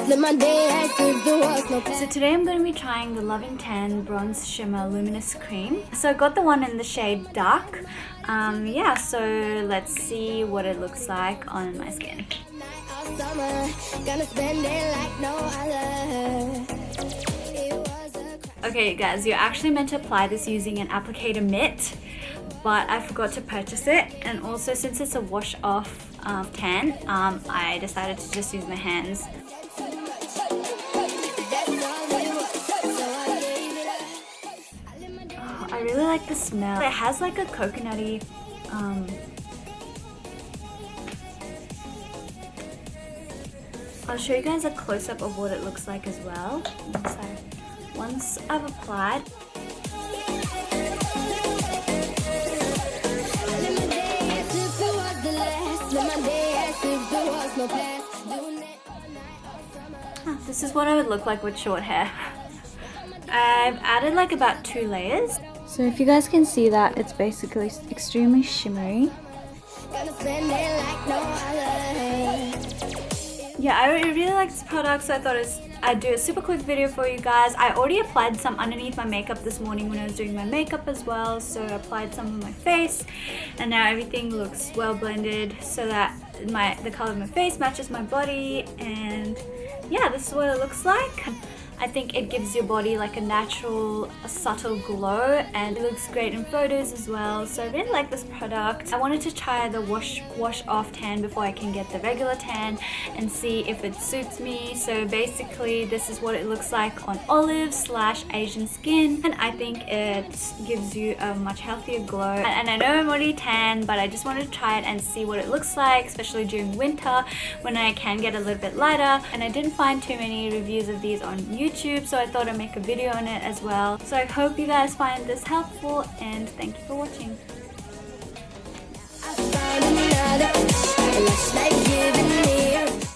So today I'm going to be trying the Loving Tan Bronze Shimmer Luminous Cream. So I got the one in the shade Dark. Yeah, so let's see what it looks like on my skin. Okay guys, you're actually meant to apply this using an applicator mitt, but I forgot to purchase it, and also since it's a wash off tan, I decided to just use my hands. Oh, I really like the smell. It has like a coconutty I'll show you guys a close-up of what it looks like as well. So once I've applied, this is what I would look like with short hair. I've added like about 2 layers. So if you guys can see that, it's basically extremely shimmery. Yeah, I really like this product, so I thought I'd do a super quick video for you guys. I already applied some underneath my makeup this morning when I was doing my makeup as well, so I applied some on my face, and now everything looks well blended so that the color of my face matches my body, and yeah, this is what it looks like. I think it gives your body like a natural, subtle glow, and it looks great in photos as well. So I really like this product. I wanted to try the wash off tan before I can get the regular tan and see if it suits me. So basically this is what it looks like on olive/Asian skin, and I think it gives you a much healthier glow. And I know I'm already tan, but I just wanted to try it and see what it looks like, especially during winter when I can get a little bit lighter. And I didn't find too many reviews of these on YouTube, so I thought I'd make a video on it as well. So I hope you guys find this helpful, and thank you for watching.